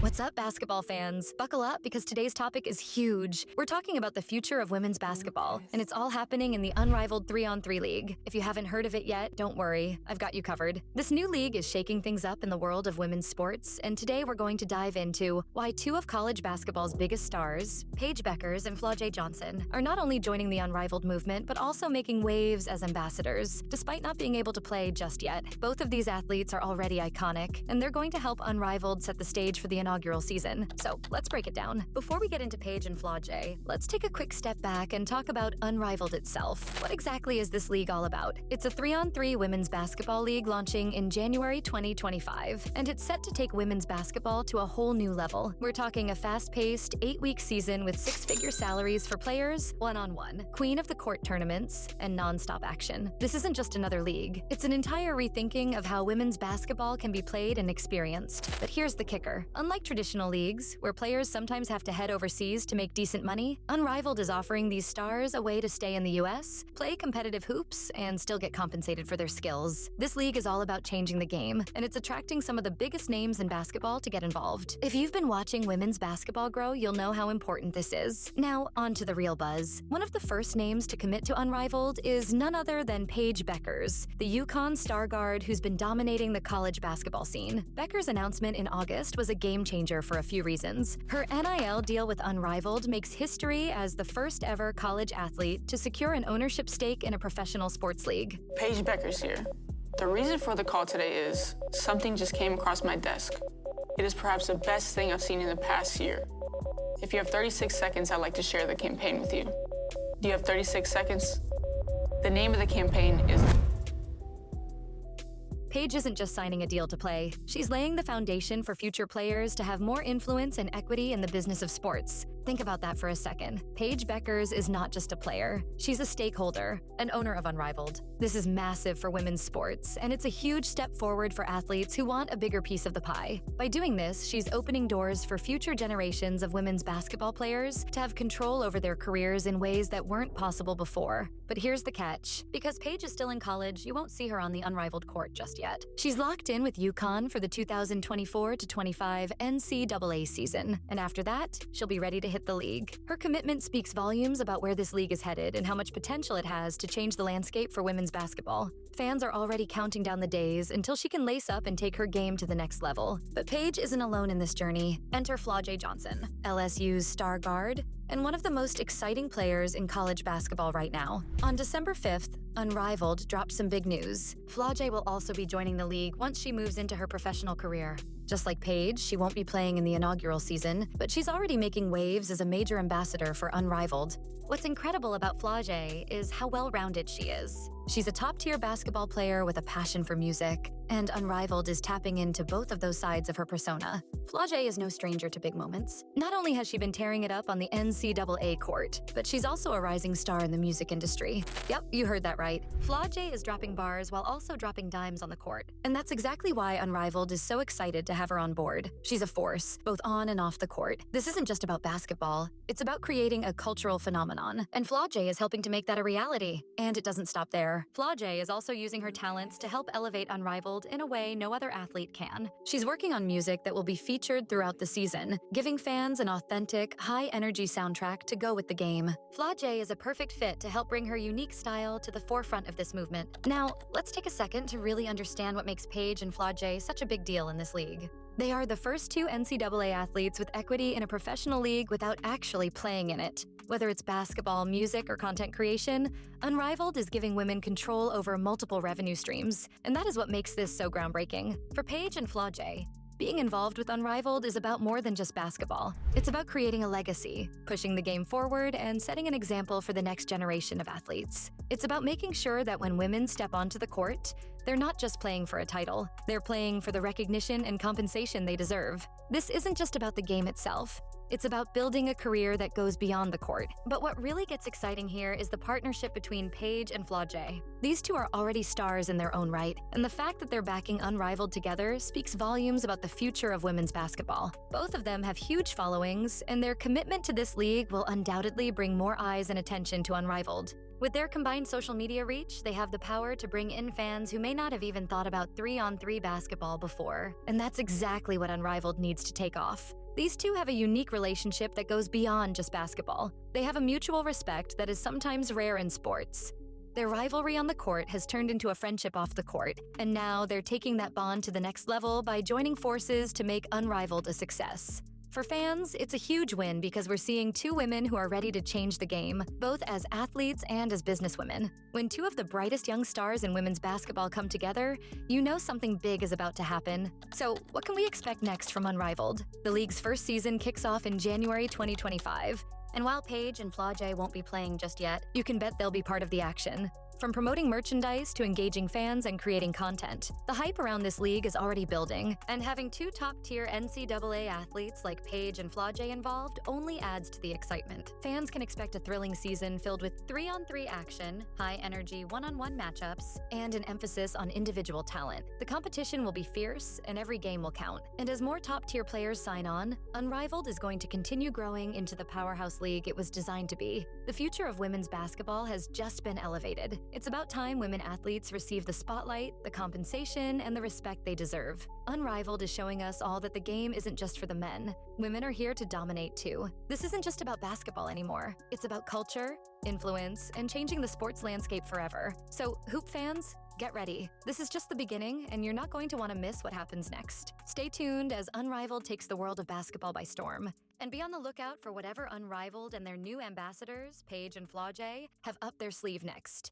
What's up, basketball fans? Buckle up because today's topic is huge. We're talking about the future of women's basketball, and it's all happening in the Unrivaled 3-on-3 League. If you haven't heard of it yet, don't worry, I've got you covered. This new league is shaking things up in the world of women's sports, and today we're going to dive into why two of college basketball's biggest stars, Paige Bueckers and Flau'jae Johnson, are not only joining the Unrivaled movement, but also making waves as ambassadors, despite not being able to play just yet. Both of these athletes are already iconic, and they're going to help Unrivaled set the stage for the inaugural season. So let's break it down. Before we get into Paige and Flaw'jae, let's take a quick step back and talk about Unrivaled itself. What exactly is this league all about? It's a 3-on-3 women's basketball league launching in January 2025, and it's set to take women's basketball to a whole new level. We're talking a fast-paced, 8-week season with 6-figure salaries for players, one-on-one, queen of the court tournaments, and non-stop action. This isn't just another league. It's an entire rethinking of how women's basketball can be played and experienced. But here's the kicker. Unlike traditional leagues, where players sometimes have to head overseas to make decent money, Unrivaled is offering these stars a way to stay in the US, play competitive hoops, and still get compensated for their skills. This league is all about changing the game, and it's attracting some of the biggest names in basketball to get involved. If you've been watching women's basketball grow, you'll know how important this is. Now, on to the real buzz. One of the first names to commit to Unrivaled is none other than Paige Bueckers, the UConn star guard who's been dominating the college basketball scene. Bueckers' announcement in August was a game changer for a few reasons. Her NIL deal with Unrivaled makes history as the first ever college athlete to secure an ownership stake in a professional sports league. Paige Bueckers here. The reason for the call today is something just came across my desk. It is perhaps the best thing I've seen in the past year. If you have 36 seconds, I'd like to share the campaign with you. Do you have 36 seconds? The name of the campaign is... Paige isn't just signing a deal to play. She's laying the foundation for future players to have more influence and equity in the business of sports. Think about that for a second. Paige Bueckers is not just a player. She's a stakeholder, an owner of Unrivaled. This is massive for women's sports, and it's a huge step forward for athletes who want a bigger piece of the pie. By doing this, she's opening doors for future generations of women's basketball players to have control over their careers in ways that weren't possible before. But here's the catch. Because Paige is still in college, you won't see her on the Unrivaled court just yet. She's locked in with UConn for the 2024-25 NCAA season, and after that, she'll be ready to hit the league. Her commitment speaks volumes about where this league is headed and how much potential it has to change the landscape for women's basketball. Fans are already counting down the days until she can lace up and take her game to the next level. But Paige isn't alone in this journey. Enter Flau'jae Johnson, LSU's star guard, and one of the most exciting players in college basketball right now. On December 5th, Unrivaled dropped some big news. Flau'jae will also be joining the league once she moves into her professional career. Just like Paige, she won't be playing in the inaugural season, but she's already making waves as a major ambassador for Unrivaled. What's incredible about Flau'jae is how well-rounded she is. She's a top-tier basketball player with a passion for music, and Unrivaled is tapping into both of those sides of her persona. Flau'jae is no stranger to big moments. Not only has she been tearing it up on the NCAA court, but she's also a rising star in the music industry. Yep, you heard that right. Flau'jae is dropping bars while also dropping dimes on the court, and that's exactly why Unrivaled is so excited to have her on board. She's a force, both on and off the court. This isn't just about basketball. It's about creating a cultural phenomenon, and Flau'jae is helping to make that a reality. And it doesn't stop there. Flau'jae is also using her talents to help elevate Unrivaled in a way no other athlete can. She's working on music that will be featured throughout the season, giving fans an authentic, high-energy soundtrack to go with the game. Flau'jae is a perfect fit to help bring her unique style to the forefront of this movement. Now, let's take a second to really understand what makes Paige and Flau'jae such a big deal in this league. They are the first two NCAA athletes with equity in a professional league without actually playing in it. Whether it's basketball, music, or content creation, Unrivaled is giving women control over multiple revenue streams, and that is what makes this so groundbreaking. For Paige and Flau'jae, being involved with Unrivaled is about more than just basketball. It's about creating a legacy, pushing the game forward, and setting an example for the next generation of athletes. It's about making sure that when women step onto the court, they're not just playing for a title. They're playing for the recognition and compensation they deserve. This isn't just about the game itself. It's about building a career that goes beyond the court. But what really gets exciting here is the partnership between Paige and Flau'jae. These two are already stars in their own right, and the fact that they're backing Unrivaled together speaks volumes about the future of women's basketball. Both of them have huge followings, and their commitment to this league will undoubtedly bring more eyes and attention to Unrivaled. With their combined social media reach, they have the power to bring in fans who may not have even thought about 3-on-3 basketball before. And that's exactly what Unrivaled needs to take off. These two have a unique relationship that goes beyond just basketball. They have a mutual respect that is sometimes rare in sports. Their rivalry on the court has turned into a friendship off the court, and now they're taking that bond to the next level by joining forces to make Unrivaled a success. For fans, it's a huge win because we're seeing two women who are ready to change the game, both as athletes and as businesswomen. When two of the brightest young stars in women's basketball come together, you know something big is about to happen. So, what can we expect next from Unrivaled? The league's first season kicks off in January 2025. And while Paige and Flau'jae won't be playing just yet, you can bet they'll be part of the action. From promoting merchandise to engaging fans and creating content, the hype around this league is already building, and having two top-tier NCAA athletes like Paige and Flaw'jae involved only adds to the excitement. Fans can expect a thrilling season filled with 3-on-3 action, high-energy 1-on-1 matchups, and an emphasis on individual talent. The competition will be fierce, and every game will count. And as more top-tier players sign on, Unrivaled is going to continue growing into the powerhouse league it was designed to be. The future of women's basketball has just been elevated. It's about time women athletes receive the spotlight, the compensation, and the respect they deserve. Unrivaled is showing us all that the game isn't just for the men. Women are here to dominate too. This isn't just about basketball anymore. It's about culture, influence, and changing the sports landscape forever. So, hoop fans, get ready. This is just the beginning, and you're not going to want to miss what happens next. Stay tuned as Unrivaled takes the world of basketball by storm. And be on the lookout for whatever Unrivaled and their new ambassadors, Paige and Flaw'jae, have up their sleeve next.